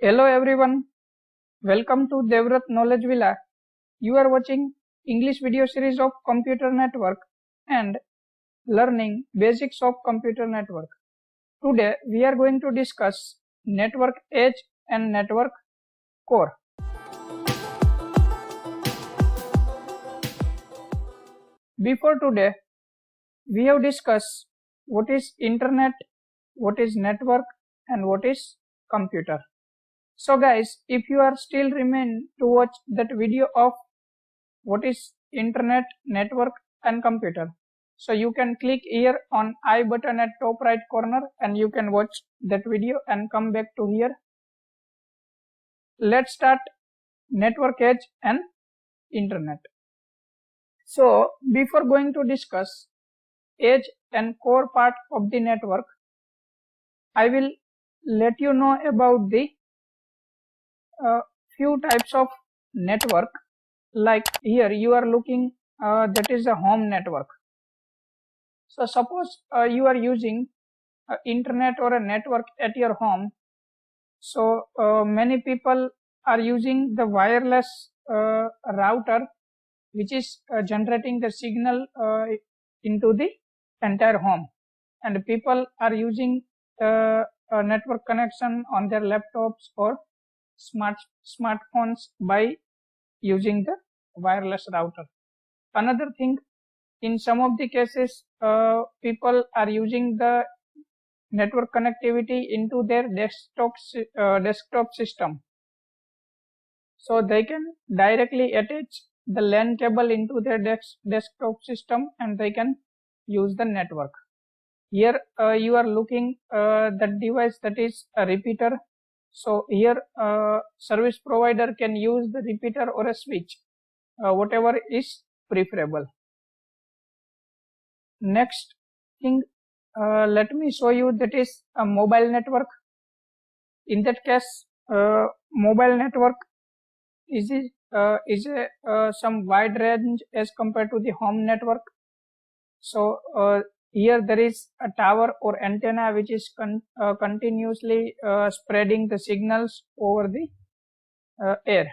Hello everyone, welcome to Devrat Knowledge Villa. You are watching English video series of Computer Network and learning basics of Computer Network. Today we are going to discuss Network Edge and Network Core. Before today, we have discussed what is Internet, what is network and what is computer. So guys, if you are still remain to watch that video of what is internet, network and computer, so you can click here on I button at top right corner and you can watch that video and come back to here. Let's start network edge and internet. So before going to discuss edge and core part of the network, I will let you know about the few types of network. Like here you are looking, that is a home network. So suppose you are using internet or a network at your home. So many people are using the wireless router, which is generating the signal into the entire home, and people are using the network connection on their laptops or smartphones by using the wireless router. Another thing, in some of the cases, people are using the network connectivity into their desktop system. So they can directly attach the LAN cable into their desktop system and they can use the network. Here you are looking that device, that is a repeater. So here service provider can use the repeater or a switch, whatever is preferable. Next thing, let me show you, that is a mobile network. In that case, mobile network is some wide range as compared to the home network. So here there is a tower or antenna which is continuously spreading the signals over the air.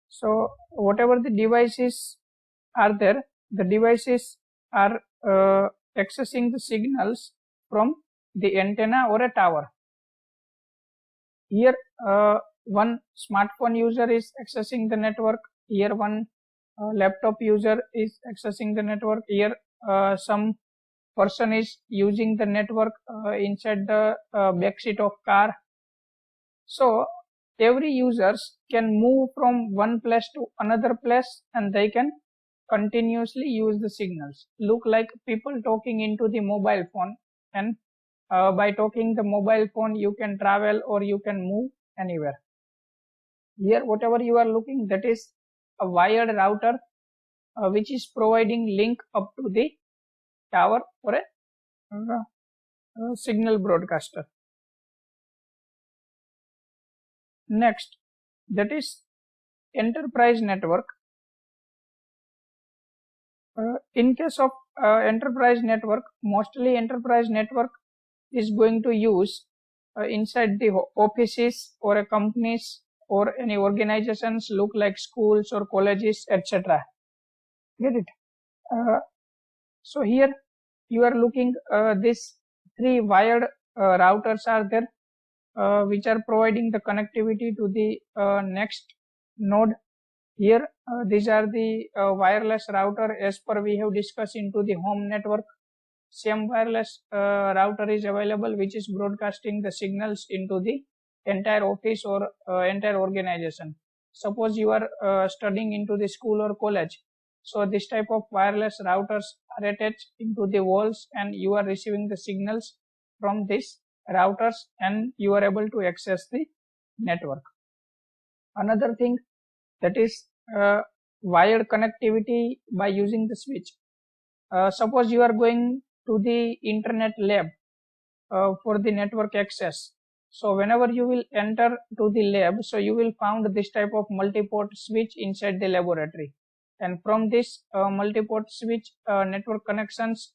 So whatever the devices are there, the devices are accessing the signals from the antenna or a tower. Here one smartphone user is accessing the network. Here one laptop user is accessing the network. Here some person is using the network inside the backseat of car. So every users can move from one place to another place and they can continuously use the signals. Look like people talking into the mobile phone, and by talking the mobile phone you can travel or you can move anywhere. Here whatever you are looking, that is a wired router which is providing link up to the tower or a signal broadcaster. Next, that is enterprise network. In case of enterprise network, mostly enterprise network is going to use inside the offices or a companies or any organizations, look like schools or colleges, etc. Get it? So here you are looking, these three wired routers are there, which are providing the connectivity to the next node. Here these are the wireless router as per we have discussed into the home network. Same wireless router is available which is broadcasting the signals into the entire office or entire organization. Suppose you are studying into the school or college, so this type of wireless routers are attached into the walls and you are receiving the signals from these routers and you are able to access the network. Another thing, that is wired connectivity by using the switch. Suppose you are going to the internet lab for the network access. So whenever you will enter to the lab, so you will find this type of multi-port switch inside the laboratory, and from this multi-port switch network connections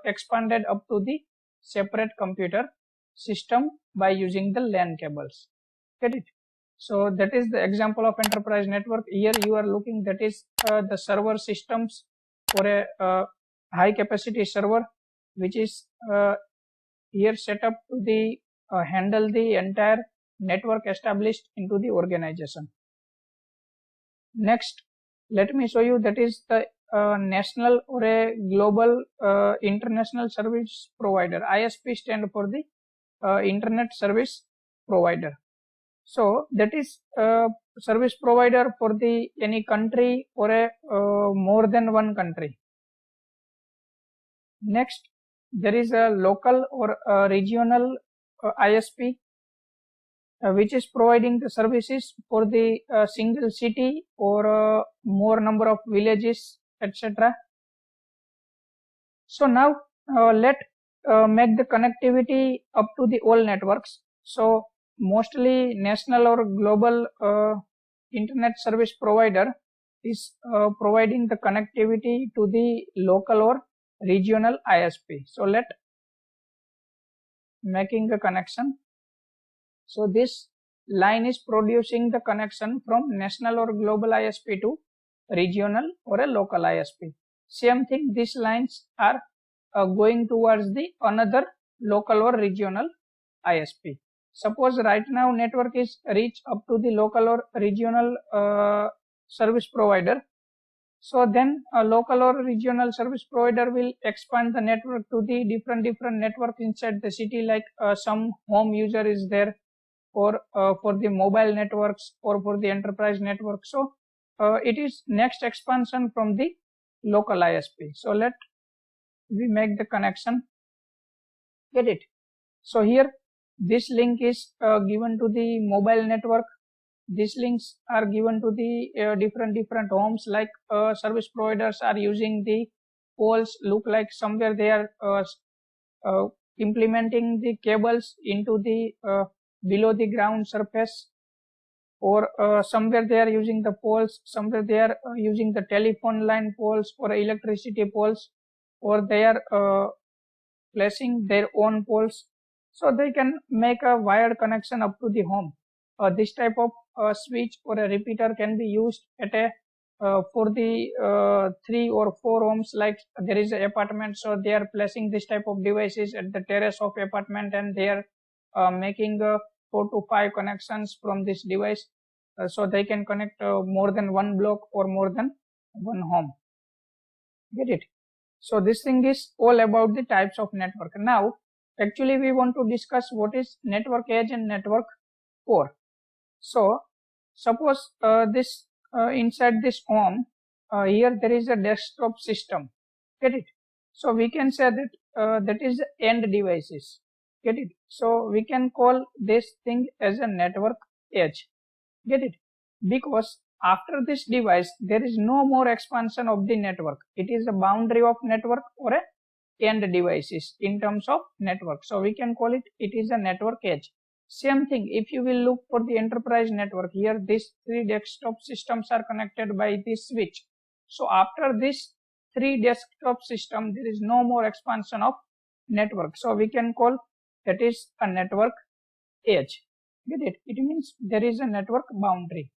expanded up to the separate computer system by using the LAN cables. Get it? So that is the example of enterprise network. Here you are looking, that is the server systems for a high capacity server, which is here set up to the handle the entire network established into the organization. Next, let me show you, that is the national or a global international service provider. ISP stand for the internet service provider. So that is service provider for the any country or a more than one country. Next, there is a local or a regional ISP which is providing the services for the single city or more number of villages, etc. So now let make the connectivity up to the all networks. So mostly national or global internet service provider is providing the connectivity to the local or regional ISP. So let making a connection. So this line is producing the connection from national or global ISP to regional or a local ISP. Same thing, these lines are going towards the another local or regional ISP. Suppose right now network is reached up to the local or regional service provider. So then a local or regional service provider will expand the network to the different network inside the city, like some home user is there, or for the mobile networks or for the enterprise network. So it is next expansion from the local ISP. So let we make the connection. Get it? So here this link is given to the mobile network. These links are given to the different homes, like service providers are using the poles, look like somewhere they are implementing the cables into the below the ground surface, or somewhere they are using the poles, somewhere they are using the telephone line poles or electricity poles, or they are placing their own poles, so they can make a wired connection up to the home. This type of switch or a repeater can be used at a for the 3 or 4 homes, like there is an apartment, so they are placing this type of devices at the terrace of apartment, and they are making 4 to 5 connections from this device, so they can connect more than one block or more than one home. Get it? So this thing is all about the types of network. Now actually we want to discuss what is network edge and network core. So suppose this inside this home, here there is a desktop system. Get it? So we can say that that is end devices. Get it? So we can call this thing as a network edge. Get it? Because after this device there is no more expansion of the network. It is a boundary of network or a end devices in terms of network. So we can call it is a network edge. Same thing, if you will look for the enterprise network, here these 3 desktop systems are connected by this switch. So after this 3 desktop system, there is no more expansion of network. So we can call that is a network edge. Get it? It means there is a network boundary.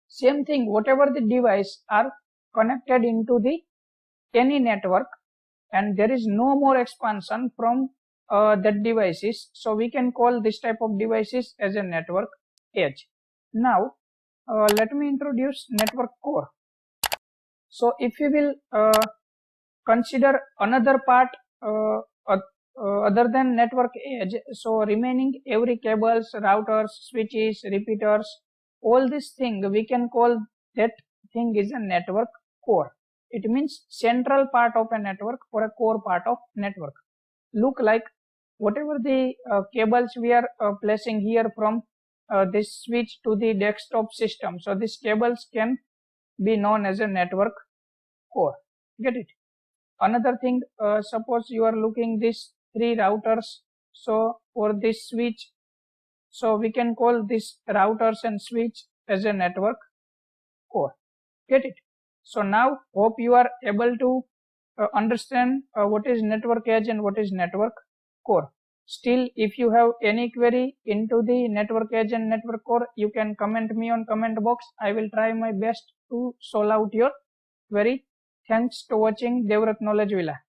Same thing, whatever the device are connected into the any network, and there is no more expansion from that devices, so we can call this type of devices as a network edge. Now let me introduce network core. So if you will consider another part other than network edge, so remaining every cables, routers, switches, repeaters, all this thing we can call that thing is a network core. It means central part of a network or a core part of network. Look like whatever the cables we are placing here from this switch to the desktop system. So these cables can be known as a network core. Get it? Another thing, suppose you are looking these 3 routers. So for this switch, so we can call this routers and switch as a network core. Get it? So now hope you are able to understand what is network edge and what is network core. Still, if you have any query into the network edge and network core, you can comment me on comment box. I will try my best to solve out your query. Thanks to watching Devrak Knowledge Villa.